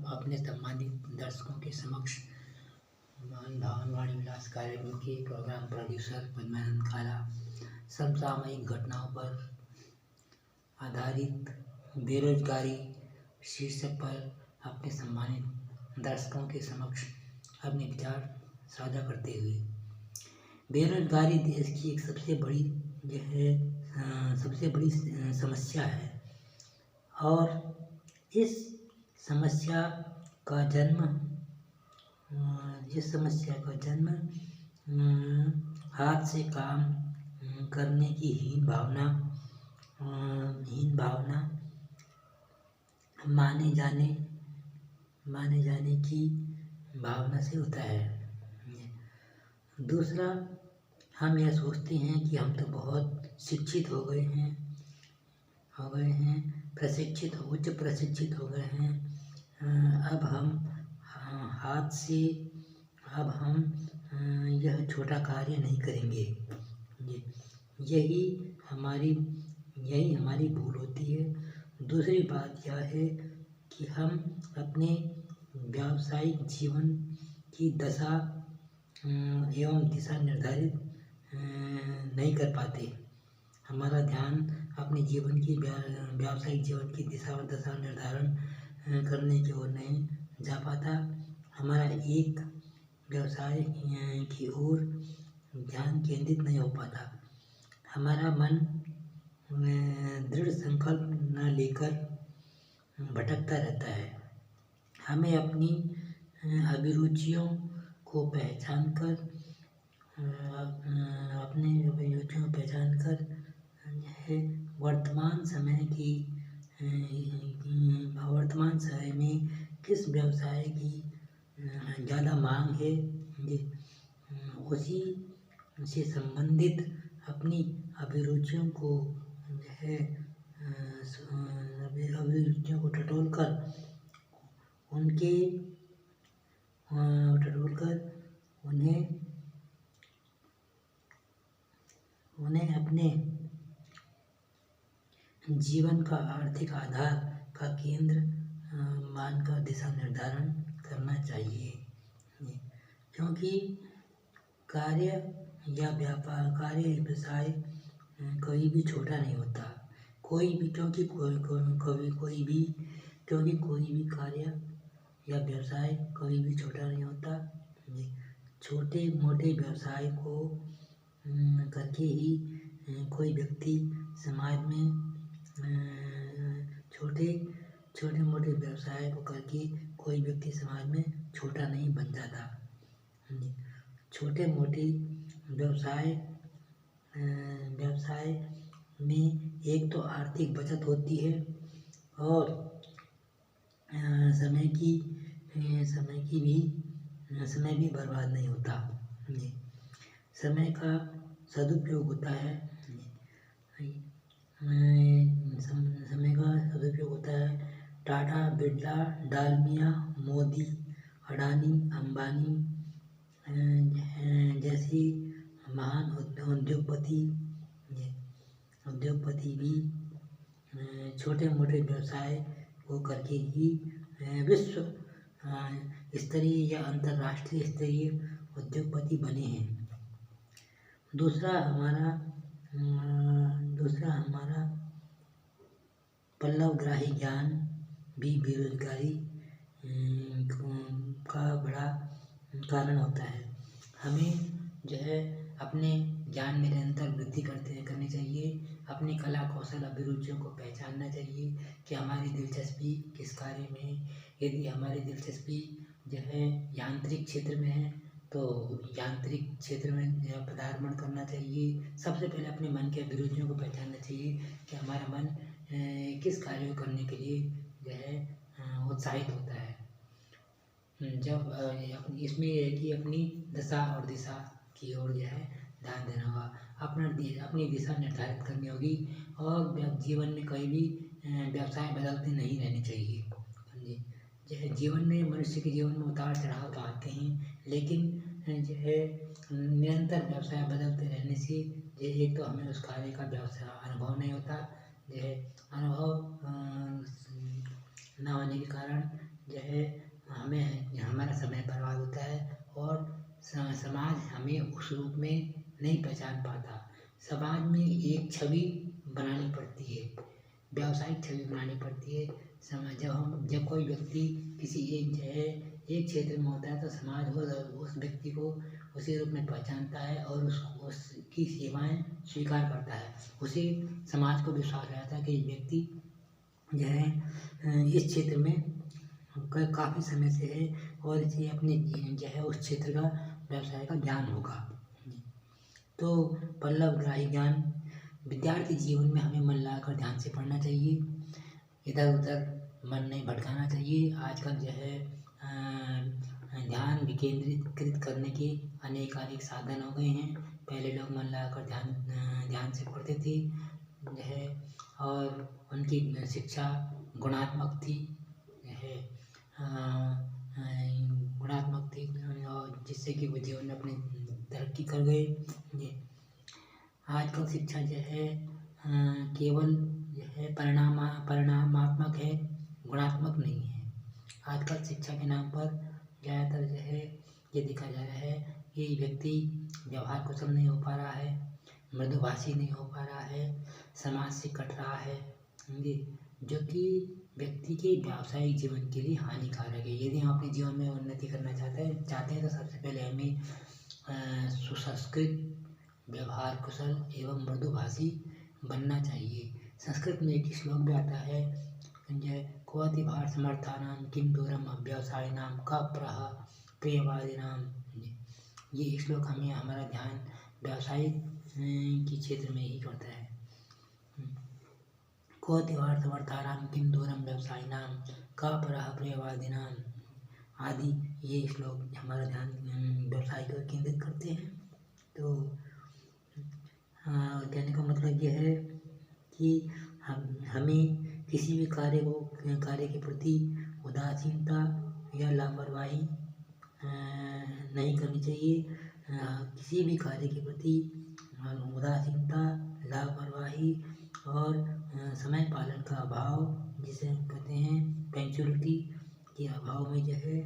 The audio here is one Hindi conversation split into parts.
अपने सम्मानित दर्शकों के समक्ष भावनवाणी विलास कार्यक्रम के प्रोग्राम प्रोड्यूसर पद्मानंद काला समसामयिक घटनाओं पर आधारित बेरोजगारी शीर्षक पर अपने सम्मानित दर्शकों के समक्ष अपने विचार साझा करते हुए, बेरोजगारी देश की एक सबसे बड़ी समस्या है और इस समस्या का जन्म हाथ से काम करने की हीन भावना माने जाने की भावना से होता है। दूसरा, हम यह सोचते हैं कि हम तो बहुत शिक्षित हो गए हैं, उच्च प्रशिक्षित हो गए हैं, अब हम यह छोटा कार्य नहीं करेंगे। यही हमारी भूल होती है। दूसरी बात यह है कि हम अपने व्यावसायिक जीवन की दशा एवं दिशा निर्धारित नहीं कर पाते। हमारा ध्यान अपने जीवन की व्यावसायिक जीवन की दिशा और दशा निर्धारण करने की ओर नहीं जा पाता। हमारा एक व्यवसाय की ओर ध्यान केंद्रित नहीं हो पाता। हमारा मन दृढ़ संकल्प न लेकर भटकता रहता है। हमें अपनी अभिरुचियों को पहचान कर वर्तमान समय में किस व्यवसाय की ज़्यादा मांग है, उसी से संबंधित अपनी अभिरुचियों को टटोल कर उन्हें अपने जीवन का आर्थिक आधार का केंद्र मानकर दिशा निर्धारण करना चाहिए। क्योंकि कार्य व्यवसाय कभी भी छोटा नहीं होता। कोई भी कार्य या व्यवसाय कभी भी छोटा नहीं होता। छोटे मोटे व्यवसाय को करके ही कोई व्यक्ति समाज में छोटे मोटे व्यवसाय को करके कोई व्यक्ति समाज में छोटा नहीं बन जाता। छोटे मोटे व्यवसाय में एक तो आर्थिक बचत होती है और समय भी बर्बाद नहीं होता। समय का सदुपयोग होता है। टाटा, बिरला, डालमिया, मोदी, अडानी, अंबानी जैसी महान उद्योगपति भी छोटे मोटे व्यवसाय को करके ही विश्व स्तरीय या अंतर्राष्ट्रीय स्तरीय उद्योगपति बने हैं। दूसरा हमारा पल्लवग्राही ज्ञान भी बेरोजगारी का बड़ा कारण होता है। हमें अपने ज्ञान में निरंतर वृद्धि करनी चाहिए। अपनी कला कौशल अभिरुचियों को पहचानना चाहिए कि हमारी दिलचस्पी किस कार्य में है। यदि हमारी दिलचस्पी यांत्रिक क्षेत्र में है तो यांत्रिक क्षेत्र में पदार्पण करना चाहिए। सबसे पहले अपने मन के अभिरुचियों को पहचानना चाहिए कि हमारा मन किस कार्य को करने के लिए उत्साहित होता है। जब इसमें है कि अपनी दशा और दिशा की ओर ध्यान देना होगा, अपनी दिशा निर्धारित करनी होगी और जीवन में कहीं भी व्यवसाय बदलते नहीं रहने चाहिए। जीवन में मनुष्य के जीवन में उतार चढ़ाव तो आते हैं, लेकिन निरंतर व्यवसाय बदलते रहने से एक तो हमें उस कार्य का अनुभव नहीं होता। अनुभव न होने के कारण समय बर्बाद होता है और समाज हमें उस रूप में नहीं पहचान पाता। समाज में एक छवि बनानी पड़ती है, व्यावसायिक छवि बनानी पड़ती है। जब कोई व्यक्ति किसी एक क्षेत्र में होता है तो समाज उस व्यक्ति को उसी रूप में पहचानता है और उसकी सेवाएं स्वीकार करता है। उसे समाज को विश्वास रहता है कि व्यक्ति जो है इस क्षेत्र में काफ़ी समय से है और इसे अपने जो है उस क्षेत्र का व्यवसाय का ज्ञान होगा। तो पल्लवग्राही ज्ञान, विद्यार्थी जीवन में हमें मन लगाकर ध्यान से पढ़ना चाहिए, इधर उधर मन नहीं भटकाना चाहिए। आजकल जो है ध्यान विकेंद्रित करने के अनेक साधन हो गए हैं। पहले लोग मन लगाकर ध्यान से पढ़ते थे जो है और उनकी शिक्षा गुणात्मक थी गुणात्मक थी और जिससे कि वो जीवन में अपनी तरक्की कर गए। आजकल शिक्षा जो है केवल जो है परिणामात्मक है, गुणात्मक नहीं है। आजकल शिक्षा के नाम पर ज़्यादातर जो है ये देखा जा रहा है कि व्यक्ति व्यवहार कुशल नहीं हो पा रहा है, मृदुभाषी नहीं हो पा रहा है, समाज से कट रहा है, जो कि व्यक्ति के व्यावसायिक जीवन के लिए हानिकारक है। यदि हम अपने जीवन में उन्नति करना चाहते हैं तो सबसे पहले हमें सुसंस्कृत, व्यवहार कुशल एवं मृदुभाषी बनना चाहिए। संस्कृत में एक श्लोक भी आता है, क्वोति भार समर्थानां किं दूरम अव्यवसायिनां कप्रह प्रियवादिनां। ये श्लोक हमें हमारा ध्यान व्यवसायिक के क्षेत्र में ही करता है। क्वोति भार समर्थानां किं दूरम व्यवसायिनां कप्रह प्रियवादिनां आदि ये श्लोक हमारा ध्यान व्यवसाय को केंद्रित करते हैं। तो कहने का मतलब यह है कि हमें किसी भी कार्य के प्रति उदासीनता या लापरवाही नहीं करनी चाहिए। किसी भी कार्य के प्रति उदासीनता, लापरवाही और समय पालन का अभाव, जिसे हम कहते हैं पंक्चुअलिटी के अभाव में जो है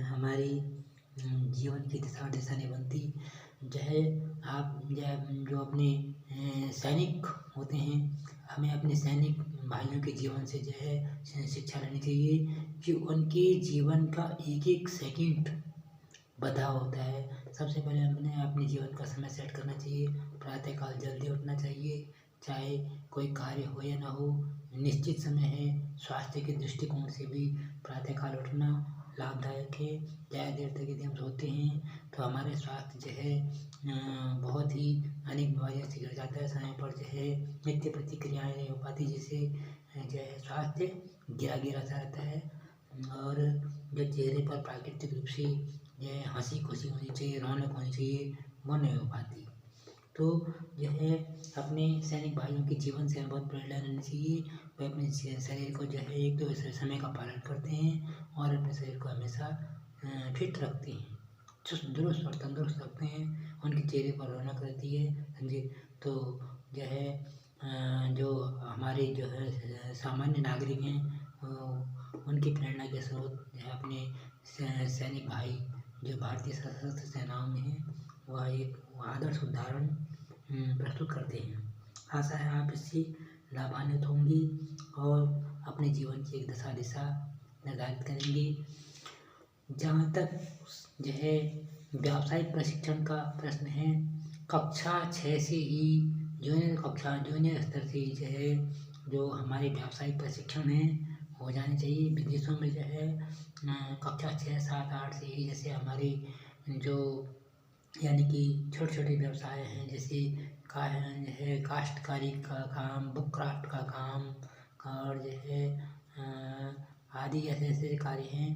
हमारी जीवन की दिशा नहीं बनती। जो है आप जो अपने सैनिक होते हैं, हमें अपने सैनिक भाइयों के जीवन से जो है शिक्षा लेनी चाहिए कि उनके जीवन का एक एक सेकंड बधा होता है। सबसे पहले हमें अपने जीवन का समय सेट करना चाहिए। प्रातःकाल जल्दी उठना चाहिए, चाहे कोई कार्य हो या ना हो, निश्चित समय है। स्वास्थ्य के दृष्टिकोण से भी प्रातःकाल उठना लाभदायक है। ज़्यादा देर तक यदि हम सोते हैं तो हमारे स्वास्थ्य जो है बहुत ही अनेक बीमारियों से गिर जाता है। समय पर जो है नित्य प्रतिक्रियाएँ नहीं हो पाती, जिससे जो है स्वास्थ्य गिरा सा रहता है और जो चेहरे पर प्राकृतिक रूप से जो है हंसी खुशी होनी चाहिए, रौनक होनी चाहिए, वो नहीं हो पाती। तो जो है अपने सैनिक भाइयों के जीवन से बहुत प्रेरणा लेनी चाहिए। वे अपने शरीर को जो है एक तो समय का पालन करते हैं और अपने शरीर को हमेशा फिट रखते हैं, चुस्त दुरुस्त और तंदुरुस्त रखते हैं। उनके चेहरे पर रौनक रहती है। समझे? तो जो है जो हमारे जो है सामान्य नागरिक हैं, उनकी प्रेरणा के स्रोत जो है अपने सैनिक भाई जो भारतीय सशस्त्र सेनाओं में हैं, वह एक आदर्श उदाहरण प्रस्तुत करते हैं। आशा है आप इससे लाभान्वित होंगे और अपने जीवन की एक दिशा निर्धारित करेंगे। जहाँ तक जो है व्यावसायिक प्रशिक्षण का प्रश्न है, कक्षा 6 से ही जूनियर स्तर से जो है जो हमारे व्यावसायिक प्रशिक्षण हैं हो जाने चाहिए। विदेशों में जो है कक्षा 6, 7, 8 से ही जैसे हमारे जो यानी कि छोटे व्यवसाय हैं, जैसे काश्तकारी का काम, बुक क्राफ्ट का काम और जो है आदि ऐसे कार्य हैं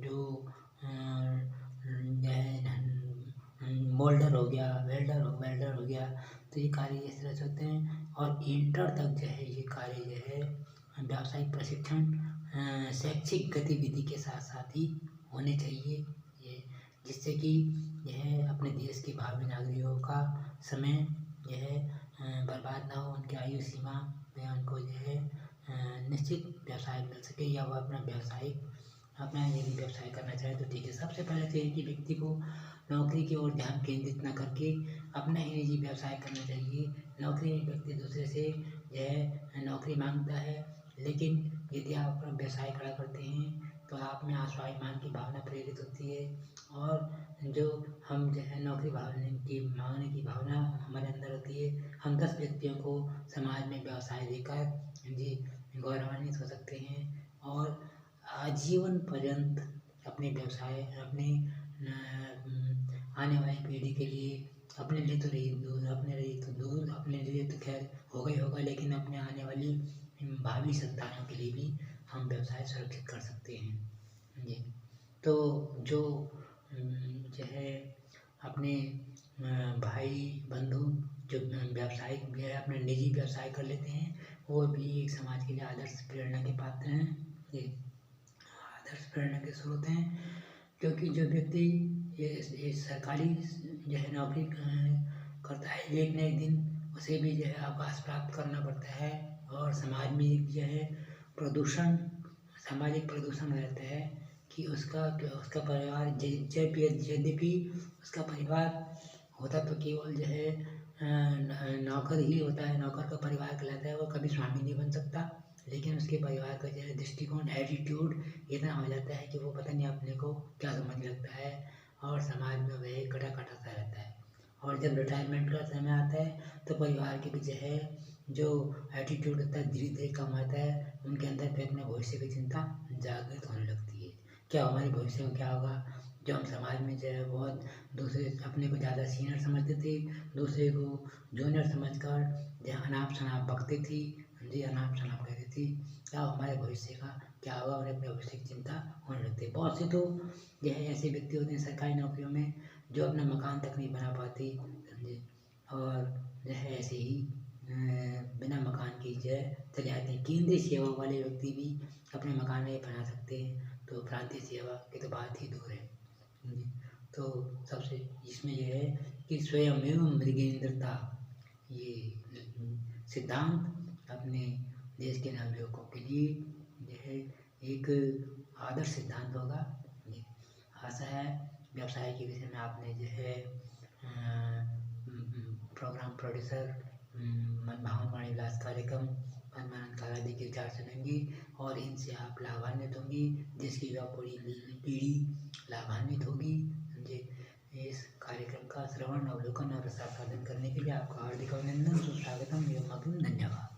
जो मोल्डर हो गया, वेल्डर हो गया। तो ये कार्य इस तरह से होते हैं और इंटर तक जो है ये कार्य जो है व्यावसायिक प्रशिक्षण शैक्षिक गतिविधि के साथ ही होने चाहिए, ये जिससे कि यह अपने देश के भावी नागरिकों का समय यह बर्बाद ना हो। उनकी आयु सीमा में उनको जो है निश्चित व्यवसाय मिल सके या वह अपना व्यावसायिक अपना यदि व्यवसाय करना चाहे तो ठीक है। सबसे पहले तो एक ही व्यक्ति को नौकरी की ओर ध्यान केंद्रित न करके अपना ही निजी व्यवसाय करना चाहिए। नौकरी में व्यक्ति दूसरे से जो है नौकरी मांगता है, लेकिन यदि आप अपना व्यवसाय खड़ा करते हैं तो आप में स्वाभिमान की भावना प्रेरित होती है, और जो हम जो है नौकरी मांगने की भावना हमारे अंदर होती है। हम 10 व्यक्तियों को समाज में व्यवसाय देकर जी गौरवान्वित हो सकते हैं, और आजीवन पर्यंत अपने व्यवसाय अपने आने वाली पीढ़ी के लिए, अपने लिए तो रही दूर, अपने लिए तो खैर होगा, लेकिन अपने आने वाली भावी संतानों के लिए भी हम व्यवसाय सुरक्षित कर सकते हैं जी। तो जो जो है अपने भाई बंधु जो व्यावसायिक भी है अपने निजी व्यवसाय कर लेते हैं, वो भी एक समाज के लिए आदर्श प्रेरणा के पात्र हैं। ये आदर्श प्रेरणा के स्रोत हैं, क्योंकि जो व्यक्ति ये सरकारी जो है नौकरी करता है, एक न एक दिन उसे भी जो है अवकाश प्राप्त करना पड़ता है, और समाज में जो है सामाजिक प्रदूषण रहता है कि उसका परिवार यद्यपि उसका परिवार होता तो केवल जो है नौकर ही होता है, नौकर का परिवार कहलाता है, वो कभी स्वामी नहीं बन सकता। लेकिन उसके परिवार का जो है दृष्टिकोण, एटीट्यूड इतना हो जाता है कि वो पता नहीं अपने को क्या समझ लगता है, और समाज में वह कटा सा रहता है। और जब रिटायरमेंट का समय आता है तो परिवार के भी जो है जो एटीट्यूड होता है धीरे धीरे कम आता है, उनके अंदर फिर अपने भविष्य की चिंता जागृत होने लगती है। क्या हमारे भविष्य में क्या होगा? जो हम समाज में जो है बहुत दूसरे अपने को ज़्यादा सीनियर समझते थे, दूसरे को जूनियर समझकर जो अनाप शनाप बकते थी जी, अनाप शनाप कहती थी, क्या हमारे भविष्य का क्या होगा? उन्हें अपने भविष्य की चिंता होने लगती है। बहुत से तो जो है ऐसे व्यक्ति होते हैं सरकारी नौकरियों में जो अपना मकान तक नहीं बना पाते समझे, और जो है ऐसे ही बिना मकान के जो है चले आते हैं। केंद्रीय सेवा वाले व्यक्ति भी अपने मकान नहीं बना सकते हैं, तो प्रांतीय सेवा की तो बात ही दूर है जी। तो सबसे इसमें यह है कि स्वयमेव मृगेंद्रता ये सिद्धांत अपने देश के नागरिकों के लिए जो है एक आदर्श सिद्धांत होगा जी। आशा है व्यवसाय के विषय में आपने जो है प्रोग्राम प्रोड्यूसर मनभावन वाणी विलास कार्यक्रम मनमानंद कालादी के विचार सुनेंगी, और इनसे आप लाभान्वित होंगी, जिसकी युवा पीढ़ी लाभान्वित होगी समझे। इस कार्यक्रम का श्रवण, अवलोकन और रसास्वादन करने के लिए आपका हार्दिक अभिनंदन, सुस्वागतम एवं धन्यवाद।